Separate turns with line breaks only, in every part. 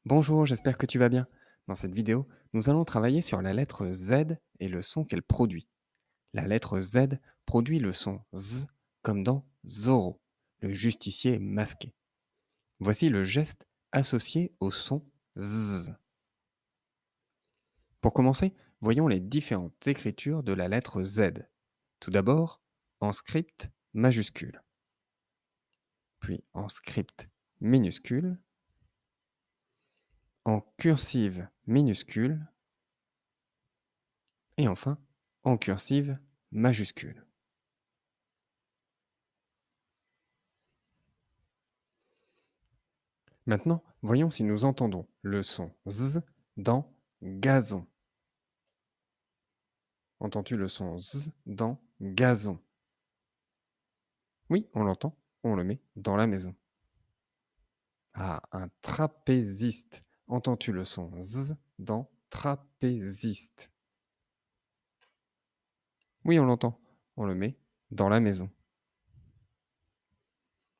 Bonjour, j'espère que tu vas bien. Dans cette vidéo, nous allons travailler sur la lettre Z et le son qu'elle produit. La lettre Z produit le son Z comme dans Zorro, le justicier masqué. Voici le geste associé au son Z. Pour commencer, voyons les différentes écritures de la lettre Z. Tout d'abord, en script majuscule, puis en script minuscule, en cursive minuscule et enfin en cursive majuscule. Maintenant, voyons si nous entendons le son Z dans gazon. Entends-tu le son Z dans gazon? Oui, on l'entend, on le met dans la maison. Ah, un trapéziste. Entends-tu le son Z dans trapéziste? Oui, on l'entend, on le met dans la maison.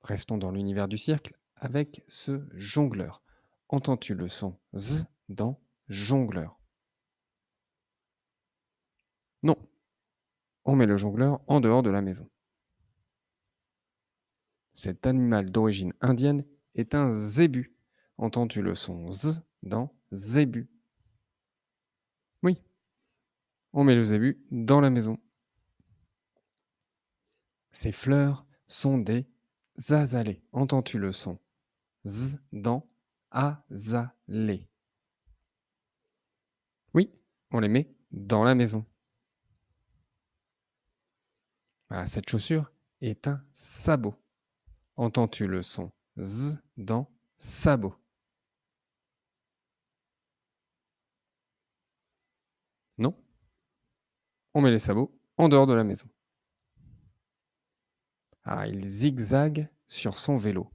Restons dans l'univers du cirque avec ce jongleur. Entends-tu le son Z dans jongleur? Non, on met le jongleur en dehors de la maison. Cet animal d'origine indienne est un zébu. Entends-tu le son Z dans zébu? Oui, on met le zébu dans la maison. Ces fleurs sont des azalées. Entends-tu le son Z dans azalée? Oui, on les met dans la maison. Ah, cette chaussure est un sabot. Entends-tu le son Z dans sabot? Non, on met les sabots en dehors de la maison. Ah, il zigzague sur son vélo.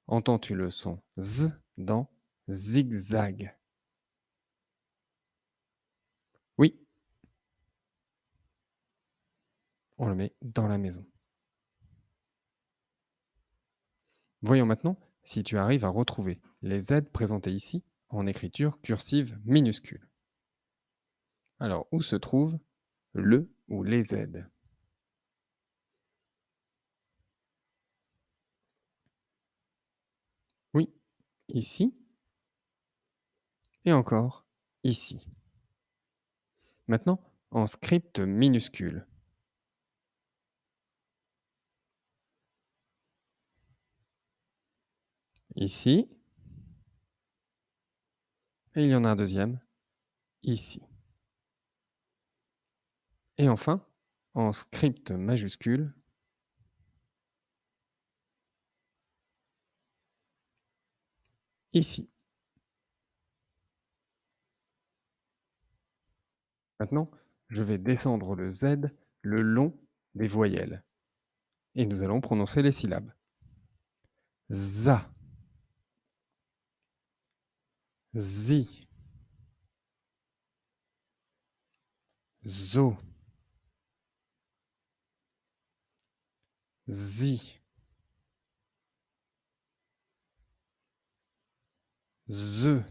Entends-tu le son Z dans zigzag? Oui, on le met dans la maison. Voyons maintenant si tu arrives à retrouver les Z présentés ici en écriture cursive minuscule. Alors, où se trouve le ou les Z? Oui, ici et encore ici. Maintenant, en script minuscule. Ici, et il y en a un deuxième ici. Et enfin, en script majuscule, ici. Maintenant, je vais descendre le Z le long des voyelles et nous allons prononcer les syllabes. Za, zi, zo, zi, ze,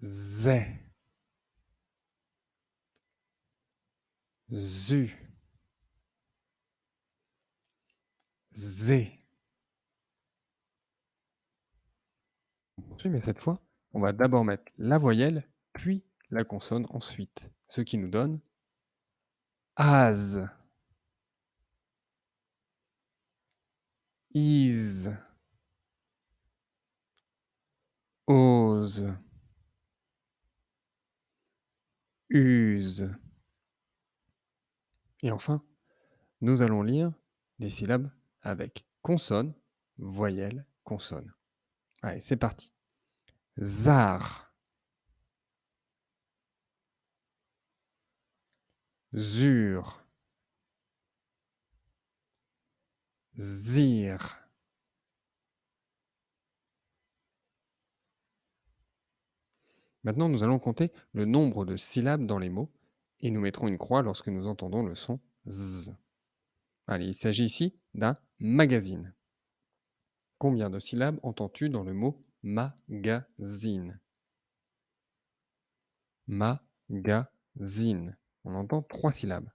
zè, zu, zé. Oui, mais cette fois, on va d'abord mettre la voyelle, puis la consonne ensuite, ce qui nous donne az, is, ose, use. Et enfin, nous allons lire des syllabes avec consonne, voyelle, consonne. Allez, c'est parti. Zar, zur, zir. Maintenant, nous allons compter le nombre de syllabes dans les mots et nous mettrons une croix lorsque nous entendons le son Z. Allez, il s'agit ici d'un magazine. Combien de syllabes entends-tu dans le mot magazine? Magazine. On entend 3 syllabes.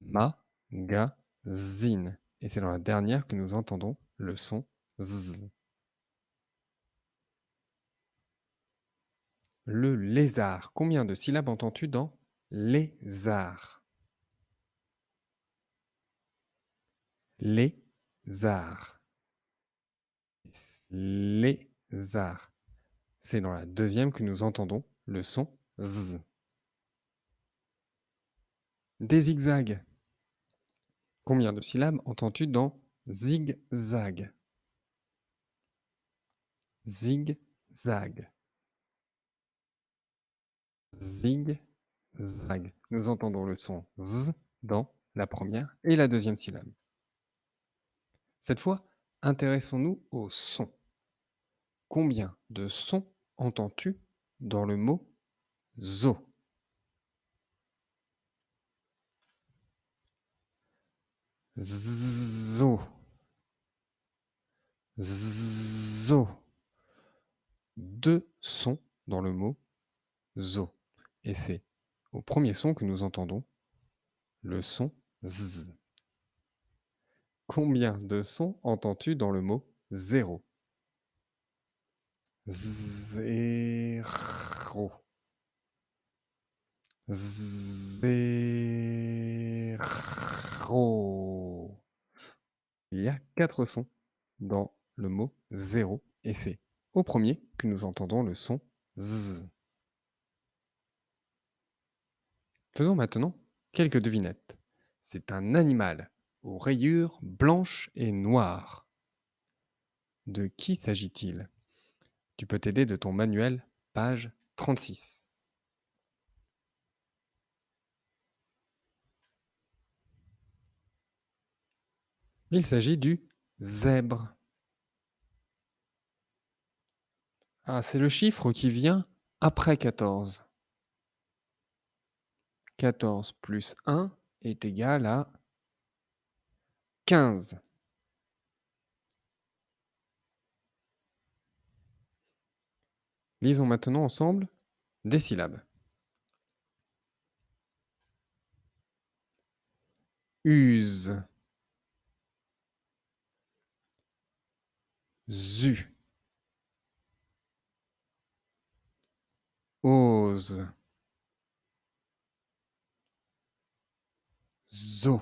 Magazine. Et c'est dans la dernière que nous entendons le son z. Le lézard. Combien de syllabes entends-tu dans lézard? Lézard. Lézard. C'est dans la deuxième que nous entendons le son z. Des zigzags. Combien de syllabes entends-tu dans zigzag? Zigzag. Zigzag. Nous entendons le son z dans la première et la deuxième syllabe. Cette fois, intéressons-nous au son. Combien de sons entends-tu dans le mot zo? Zo. Zo. Deux sons dans le mot zo. Et c'est au premier son que nous entendons le son z. Combien de sons entends-tu dans le mot zéro? Zéro. Zéro. Il y a 4 sons dans le mot zéro et c'est au premier que nous entendons le son z. Faisons maintenant quelques devinettes. C'est un animal aux rayures blanches et noires. De qui s'agit-il? Tu peux t'aider de ton manuel, page 36. Il s'agit du zèbre. Ah, c'est le chiffre qui vient après 14. 14 plus 1 est égal à 15. Lisons maintenant ensemble des syllabes. Use. Zu. Ose. Zo.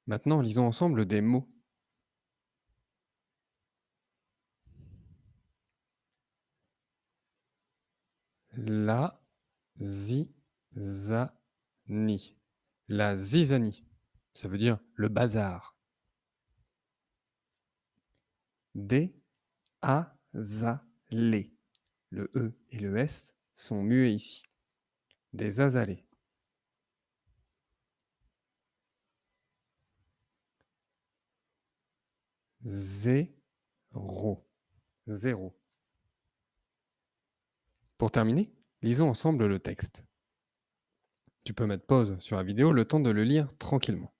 Maintenant, lisons ensemble des mots. La zizanie. La zizanie. Ça veut dire le bazar. Des azalées. Le E et le S sont muets ici. Des azalées. Zéro. Zéro. Pour terminer, lisons ensemble le texte. Tu peux mettre pause sur la vidéo le temps de le lire tranquillement.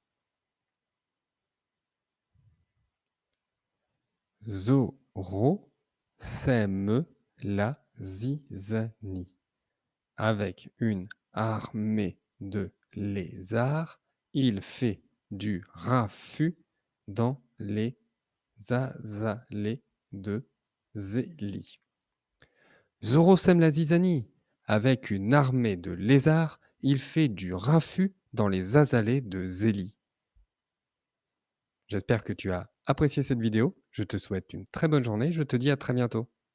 Zorro sème la zizanie. Avec une armée de lézards, il fait du raffut dans les azalées de Zélie. Zorro sème la zizanie. Avec une armée de lézards, il fait du raffut dans les azalées de Zélie. J'espère que tu as apprécié cette vidéo. Je te souhaite une très bonne journée. Je te dis à très bientôt.